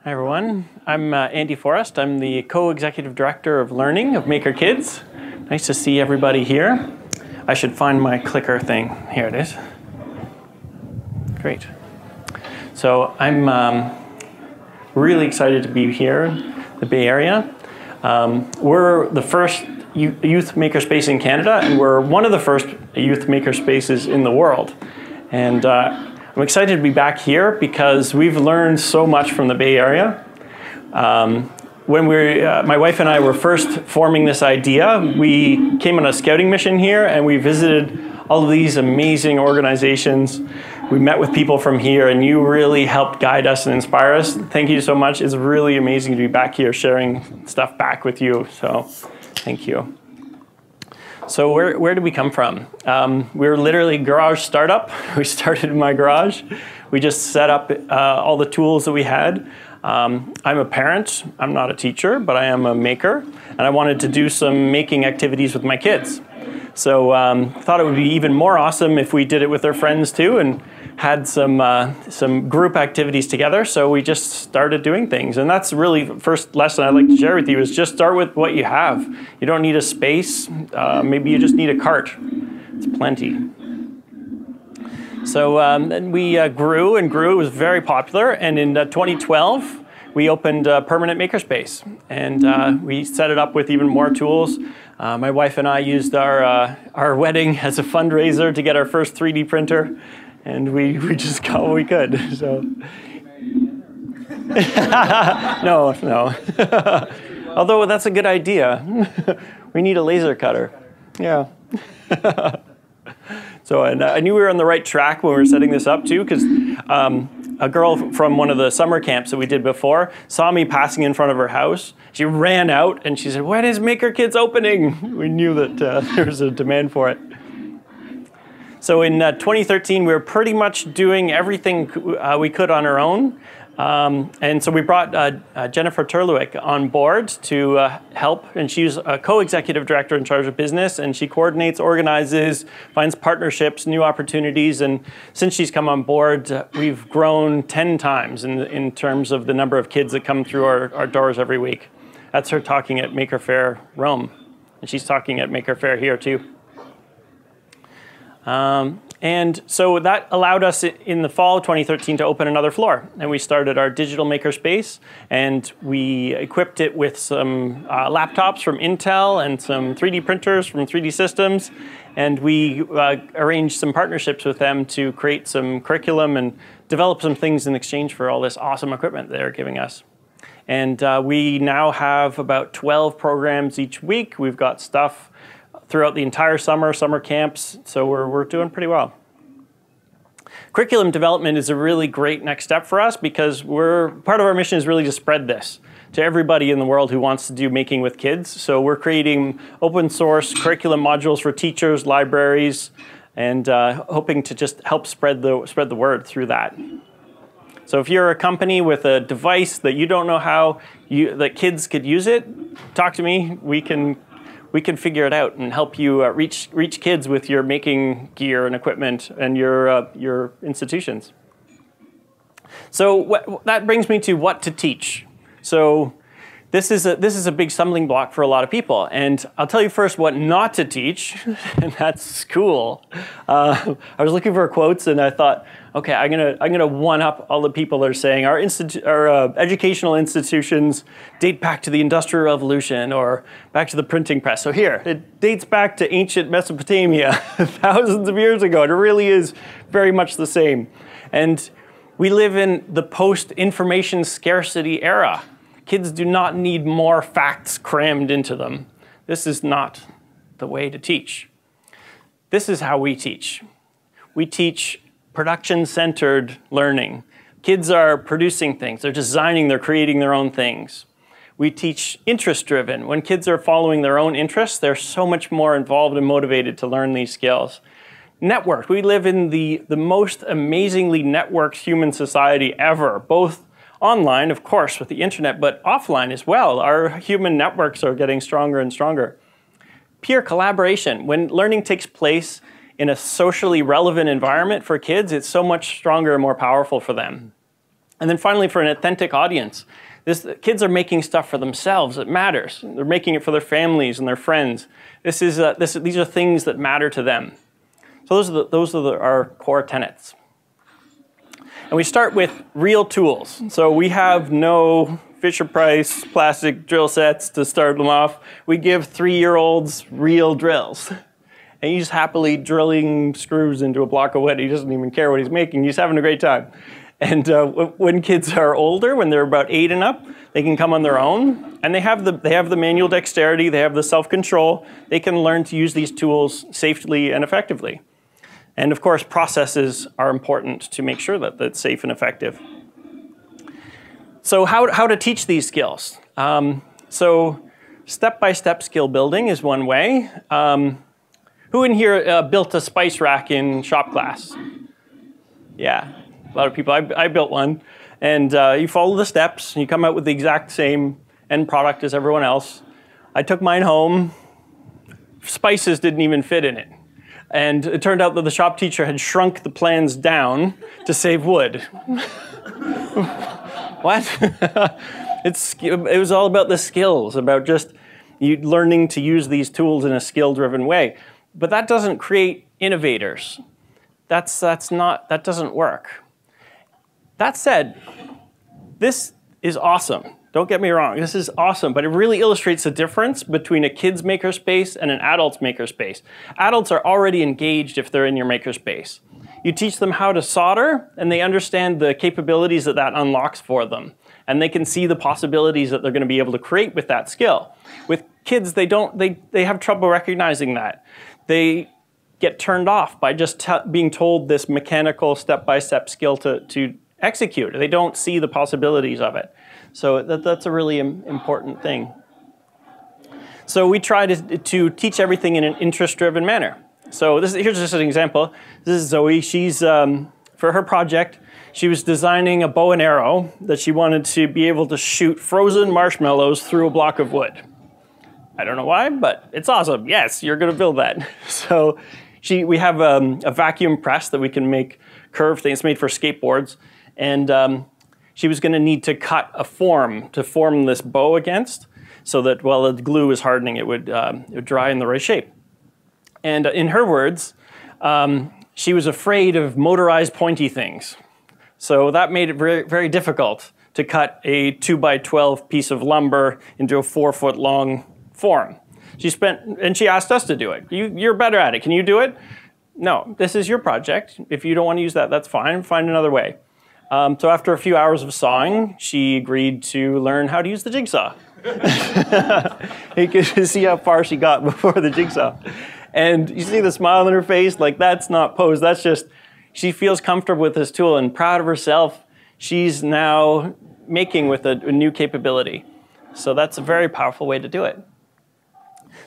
Hi everyone, I'm Andy Forrest. I'm the co-executive director of learning of MakerKids. Nice to see everybody here. I should find my clicker thing. Here it is. Great. So I'm really excited to be here in the Bay Area. We're the first youth makerspace in Canada, and we're one of the first youth makerspaces in the world. And I'm excited to be back here because we've learned so much from the Bay Area. When my wife and I were first forming this idea, we came on a scouting mission here and we visited all of these amazing organizations. We met with people from here and you really helped guide us and inspire us. Thank you so much. It's really amazing to be back here sharing stuff back with you. So thank you. So where did we come from? We were literally a garage startup. We started in my garage. We just set up all the tools that we had. I'm a parent. I'm not a teacher, but I am a maker. And I wanted to do some making activities with my kids. So thought it would be even more awesome if we did it with our friends too and had some group activities together. So we just started doing things. And that's really the first lesson I'd like to share with you is just start with what you have. You don't need a space. Maybe you just need a cart. It's plenty. So then we grew and grew. It was very popular. And in 2012, we opened a permanent makerspace. And we set it up with even more tools. My wife and I used our wedding as a fundraiser to get our first 3D printer. And we just got what we could. So no. Although that's a good idea. We need a laser cutter. Yeah. So and I knew we were on the right track when we were setting this up too, because a girl from one of the summer camps that we did before saw me passing in front of her house. She ran out and she said, "When is MakerKids opening?" We knew that there was a demand for it. So in 2013, we were pretty much doing everything we could on our own. And so we brought Jennifer Terluick on board to help. And she's a co-executive director in charge of business. And she coordinates, organizes, finds partnerships, new opportunities. And since she's come on board, we've grown 10 times in terms of the number of kids that come through our doors every week. That's her talking at Maker Faire Rome. And she's talking at Maker Faire here too. And so that allowed us in the fall of 2013 to open another floor. And we started our digital makerspace and we equipped it with some laptops from Intel and some 3D printers from 3D Systems. And we arranged some partnerships with them to create some curriculum and develop some things in exchange for all this awesome equipment they're giving us. And we now have about 12 programs each week. We've got stuff throughout the entire summer camps, so we're doing pretty well. Curriculum development is a really great next step for us because part of our mission is really to spread this to everybody in the world who wants to do making with kids. So we're creating open source curriculum modules for teachers, libraries, and hoping to just help spread the word through that. So if you're a company with a device that you don't know how that kids could use it, talk to me. We can figure it out and help you reach kids with your making gear and equipment and your institutions. So that brings me to what to teach. So this is a big stumbling block for a lot of people. And I'll tell you first what not to teach, and that's school. I was looking for quotes and I thought, okay, I'm gonna one up all the people that are saying our educational institutions date back to the Industrial Revolution or back to the printing press. So here, it dates back to ancient Mesopotamia, thousands of years ago. It really is very much the same. And we live in the post-information scarcity era. Kids do not need more facts crammed into them. This is not the way to teach. This is how we teach. We teach production-centered learning. Kids are producing things. They're designing, they're creating their own things. We teach interest-driven. When kids are following their own interests, they're so much more involved and motivated to learn these skills. Networked. We live in the most amazingly networked human society ever, both online, of course, with the internet, but offline as well. Our human networks are getting stronger and stronger. Peer collaboration. When learning takes place in a socially relevant environment for kids, it's so much stronger and more powerful for them. And then finally, for an authentic audience, kids are making stuff for themselves that matters. They're making it for their families and their friends. These are things that matter to them. So those are our core tenets. And we start with real tools. So we have no Fisher-Price plastic drill sets to start them off. We give 3-year-olds real drills. And he's happily drilling screws into a block of wood. He doesn't even care what he's making. He's having a great time. And when kids are older, when they're about 8 and up, they can come on their own. And they have the manual dexterity. They have the self-control. They can learn to use these tools safely and effectively. And of course, processes are important to make sure that that's safe and effective. So how to teach these skills? So step-by-step skill building is one way. Who in here built a spice rack in shop class? Yeah, a lot of people. I built one. And you follow the steps, and you come out with the exact same end product as everyone else. I took mine home. Spices didn't even fit in it. And it turned out that the shop teacher had shrunk the plans down to save wood. What? It was all about the skills, about just you learning to use these tools in a skill-driven way. But that doesn't create innovators. That doesn't work. That said, this is awesome. Don't get me wrong, this is awesome, but it really illustrates the difference between a kid's makerspace and an adult's makerspace. Adults are already engaged if they're in your makerspace. You teach them how to solder, and they understand the capabilities that unlocks for them. And they can see the possibilities that they're going to be able to create with that skill. With kids, they have trouble recognizing that. They get turned off by just being told this mechanical step-by-step skill to execute. They don't see the possibilities of it. So that's a really important thing. So we try to teach everything in an interest-driven manner. So here's just an example. This is Zoe. She's, for her project, she was designing a bow and arrow that she wanted to be able to shoot frozen marshmallows through a block of wood. I don't know why, but it's awesome. Yes, you're going to build that. So we have a vacuum press that we can make curved things. It's made for skateboards. And she was going to need to cut a form to form this bow against, so that while the glue was hardening, it would dry in the right shape. And in her words, she was afraid of motorized pointy things. So that made it very, very difficult to cut a 2x12 piece of lumber into a 4-foot-long form. And she asked us to do it. You're better at it. Can you do it? No, this is your project. If you don't want to use that, that's fine. Find another way. So after a few hours of sawing, she agreed to learn how to use the jigsaw. You can see how far she got before the jigsaw. And you see the smile on her face, like that's not posed, that's just, she feels comfortable with this tool and proud of herself. She's now making with a new capability. So that's a very powerful way to do it.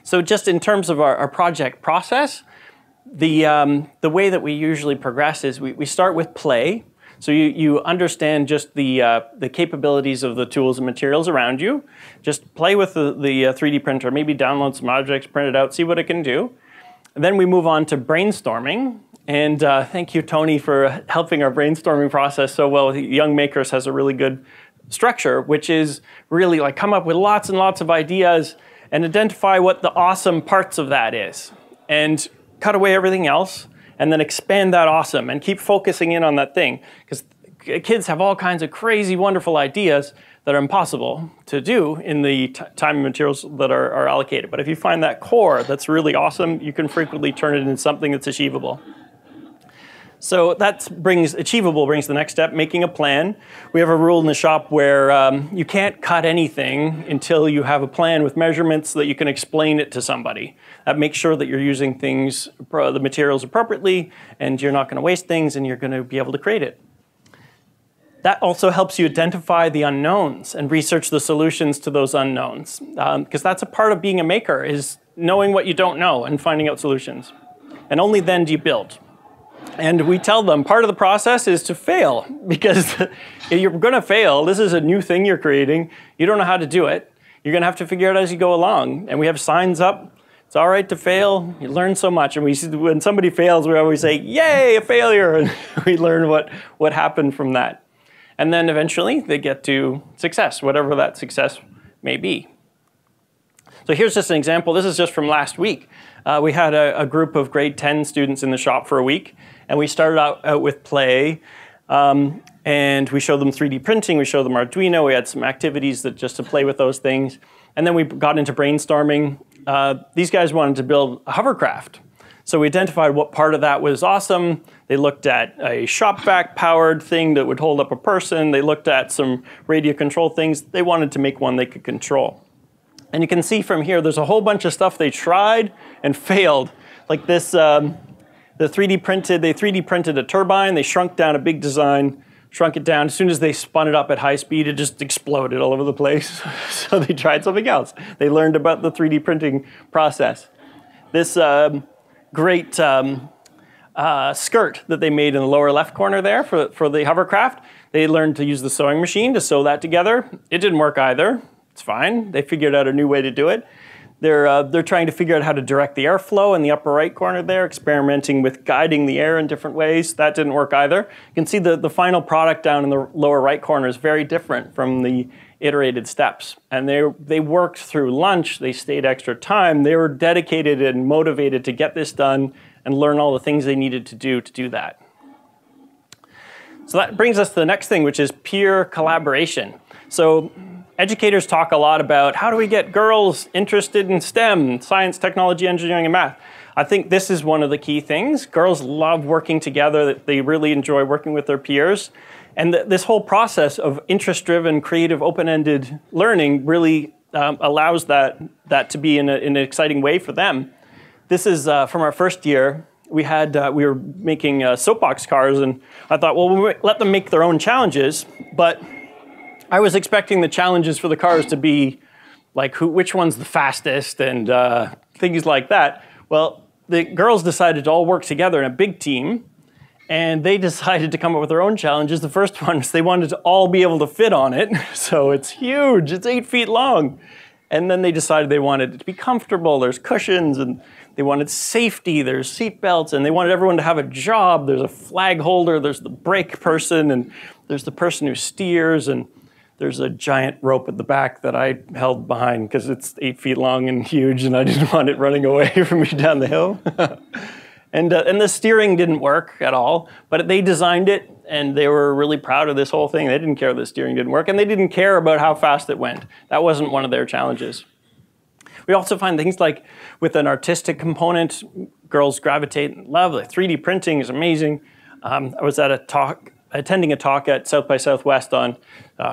So just in terms of our project process, the way that we usually progress is we start with play. So you understand just the capabilities of the tools and materials around you. Just play with the 3D printer, maybe download some objects, print it out, see what it can do. And then we move on to brainstorming. And thank you, Tony, for helping our brainstorming process so well. Young Makers has a really good structure, which is really like come up with lots and lots of ideas and identify what the awesome parts of that is. And cut away everything else. And then expand that awesome and keep focusing in on that thing. Because kids have all kinds of crazy, wonderful ideas that are impossible to do in the time and materials that are allocated. But if you find that core that's really awesome, you can frequently turn it into something that's achievable. So achievable brings the next step, making a plan. We have a rule in the shop where you can't cut anything until you have a plan with measurements so that you can explain it to somebody. That makes sure that you're using the materials appropriately, and you're not going to waste things, and you're going to be able to create it. That also helps you identify the unknowns and research the solutions to those unknowns. Because that's a part of being a maker, is knowing what you don't know and finding out solutions. And only then do you build. And we tell them part of the process is to fail, because if you're going to fail. This is a new thing you're creating. You don't know how to do it. You're going to have to figure it out as you go along. And we have signs up. It's all right to fail. You learn so much. And when somebody fails, we always say, yay, a failure. And we learn what happened from that. And then eventually they get to success, whatever that success may be. So here's just an example. This is just from last week. We had a group of grade 10 students in the shop for a week, and we started out with play, and we showed them 3D printing, we showed them Arduino, we had some activities just to play with those things, and then we got into brainstorming. These guys wanted to build a hovercraft. So we identified what part of that was awesome. They looked at a shop vac powered thing that would hold up a person. They looked at some radio control things. They wanted to make one they could control. And you can see from here, there's a whole bunch of stuff they tried and failed. Like this, they 3D printed a turbine. They shrunk down a big design, shrunk it down. As soon as they spun it up at high speed, it just exploded all over the place. So they tried something else. They learned about the 3D printing process. This great skirt that they made in the lower left corner there for the hovercraft, they learned to use the sewing machine to sew that together. It didn't work either. It's fine. They figured out a new way to do it. They're trying to figure out how to direct the airflow in the upper right corner there, experimenting with guiding the air in different ways. That didn't work either. You can see the final product down in the lower right corner is very different from the iterated steps. And they worked through lunch. They stayed extra time. They were dedicated and motivated to get this done and learn all the things they needed to do that. So that brings us to the next thing, which is peer collaboration. So educators talk a lot about how do we get girls interested in STEM, science, technology, engineering, and math. I think this is one of the key things. Girls love working together. They really enjoy working with their peers. And this whole process of interest-driven, creative, open-ended learning really allows that to be in an exciting way for them. This is from our first year. We were making soapbox cars, and I thought, well, we'll let them make their own challenges, but I was expecting the challenges for the cars to be like which one's the fastest and things like that. Well, the girls decided to all work together in a big team, and they decided to come up with their own challenges. The first one is they wanted to all be able to fit on it. So it's huge, it's 8 feet long. And then they decided they wanted it to be comfortable. There's cushions, and they wanted safety. There's seat belts, and they wanted everyone to have a job. There's a flag holder, there's the brake person, and there's the person who steers, and there's a giant rope at the back that I held behind because it's 8 feet long and huge, and I didn't want it running away from me down the hill. And the steering didn't work at all, but they designed it, and they were really proud of this whole thing. They didn't care the steering didn't work, and they didn't care about how fast it went. That wasn't one of their challenges. We also find things like with an artistic component, girls gravitate and love. Like 3D printing is amazing. I was at attending a talk at South by Southwest on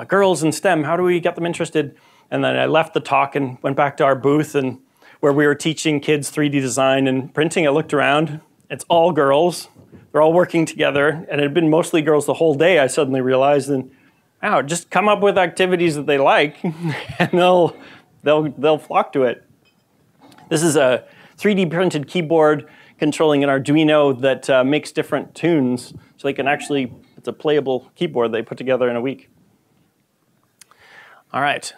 girls in STEM. How do we get them interested? And then I left the talk and went back to our booth, and where we were teaching kids 3D design and printing. I looked around. It's all girls. They're all working together, and it had been mostly girls the whole day, I suddenly realized. And wow, just come up with activities that they like, and they'll flock to it. This is a 3D printed keyboard controlling an Arduino that makes different tunes, so they can actually, it's a playable keyboard they put together in a week. All right.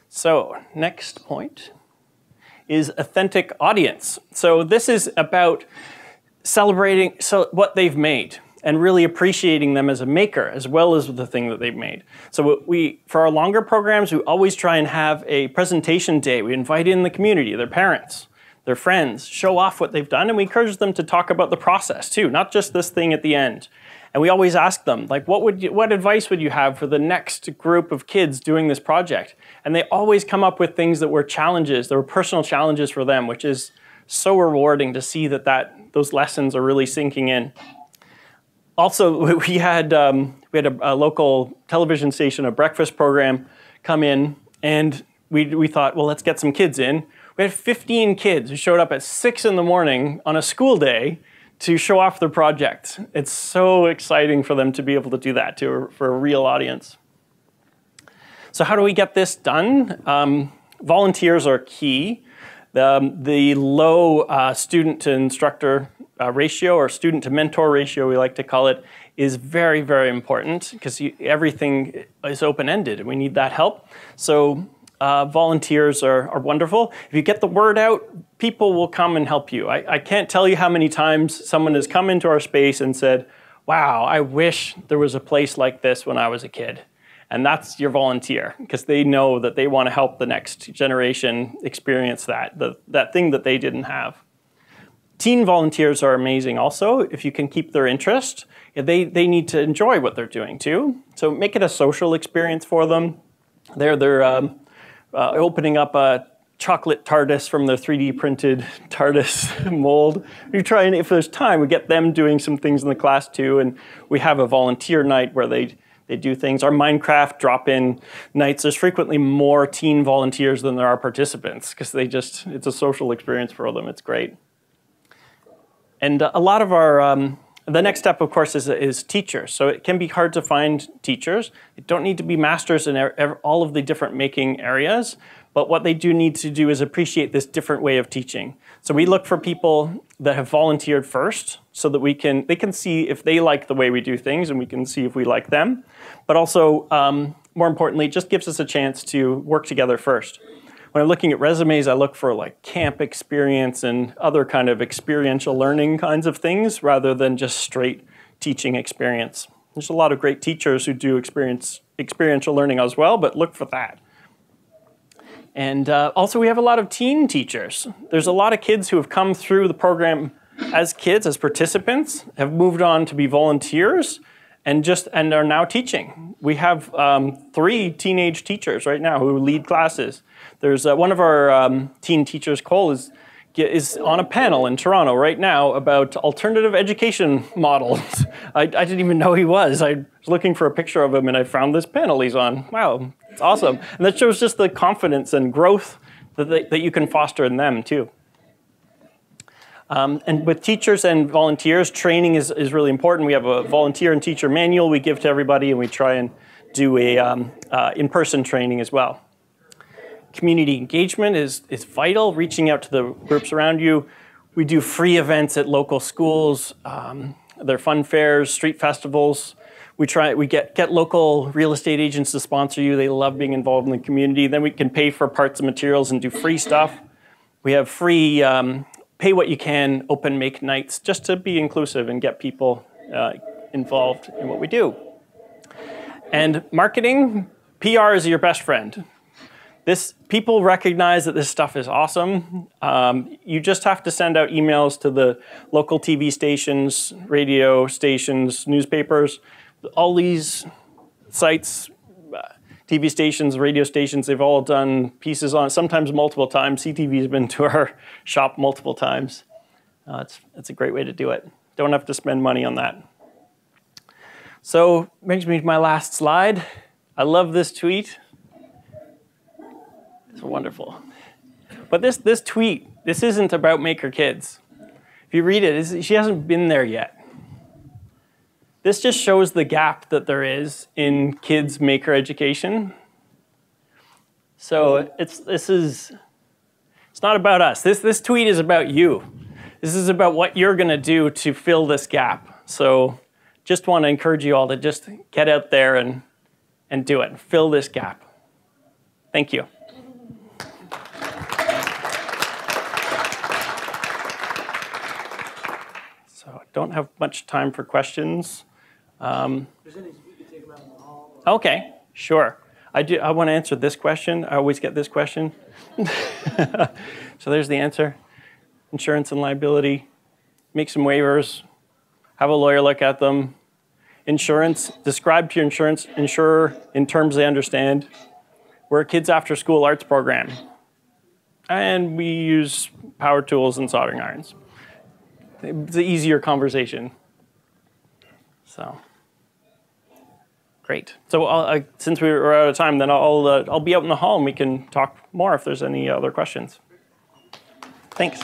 So next point is authentic audience. So this is about celebrating what they've made and really appreciating them as a maker as well as the thing that they've made. So for our longer programs, we always try and have a presentation day. We invite in the community, their parents, their friends, show off what they've done, and we encourage them to talk about the process too, not just this thing at the end. And we always ask them, like, what advice would you have for the next group of kids doing this project? And they always come up with things that were challenges, that were personal challenges for them, which is so rewarding to see that those lessons are really sinking in. Also, we had a local television station, a breakfast program, come in, and we thought, well, let's get some kids in. We had 15 kids who showed up at 6 in the morning on a school day to show off their project. It's so exciting for them to be able to do that for a real audience. So how do we get this done? Volunteers are key. The low student to instructor ratio, or student to mentor ratio, we like to call it, is very, very important because everything is open-ended and we need that help. So volunteers are wonderful. If you get the word out, people will come and help you. I can't tell you how many times someone has come into our space and said, wow, I wish there was a place like this when I was a kid. And that's your volunteer, because they know that they want to help the next generation experience that thing that they didn't have. Teen volunteers are amazing also, if you can keep their interest. They need to enjoy what they're doing too. So make it a social experience for them. They're opening up a chocolate TARDIS from their 3D printed TARDIS mold. We try, and if there's time, we get them doing some things in the class too, and we have a volunteer night where they do things. Our Minecraft drop-in nights, there's frequently more teen volunteers than there are participants, because it's a social experience for them. It's great. And a lot of our, the next step, of course, is teachers. So it can be hard to find teachers. They don't need to be masters in all of the different making areas, but what they do need to do is appreciate this different way of teaching. So we look for people that have volunteered first, so that they can see if they like the way we do things, and we can see if we like them. But also, more importantly, it just gives us a chance to work together first. When I'm looking at resumes, I look for like camp experience and other kind of experiential learning kinds of things, rather than just straight teaching experience. There's a lot of great teachers who do experiential learning as well, but look for that. And also we have a lot of teen teachers. There's a lot of kids who have come through the program as kids, as participants, have moved on to be volunteers, and are now teaching. We have 3 teenage teachers right now who lead classes. There's one of our teen teachers, Cole, is on a panel in Toronto right now about alternative education models. I didn't even know he was. I was looking for a picture of him and I found this panel he's on. Wow, it's awesome. And that shows just the confidence and growth that you can foster in them too. And with teachers and volunteers, training is really important. We have a volunteer and teacher manual we give to everybody, and we try and do a in-person training as well. Community engagement is vital, reaching out to the groups around you. We do free events at local schools. They're fun fairs, street festivals. We get local real estate agents to sponsor you. They love being involved in the community. Then we can pay for parts and materials and do free stuff. We have free pay what you can open make nights, just to be inclusive and get people involved in what we do. And marketing, PR is your best friend. People recognize that this stuff is awesome. You just have to send out emails to the local TV stations, radio stations, newspapers. All these sites, TV stations, radio stations, they've all done pieces on it, sometimes multiple times. CTV's been to our shop multiple times. It's a great way to do it. Don't have to spend money on that. So, brings me to my last slide. I love this tweet. It's wonderful. But this tweet, this isn't about MakerKids. If you read it, she hasn't been there yet. This just shows the gap that there is in kids' maker education. So it's not about us. This tweet is about you. This is about what you're going to do to fill this gap. So just want to encourage you all to just get out there and do it. Fill this gap. Thank you. So I don't have much time for questions. Okay, sure. I want to answer this question. I always get this question. So there's the answer. Insurance and liability. Make some waivers. Have a lawyer look at them. Insurance. Describe to your insurer in terms they understand. We're a kids after school arts program. And we use power tools and soldering irons. It's an easier conversation. So, great. So since we're out of time, then I'll be out in the hall and we can talk more if there's any other questions. Thanks.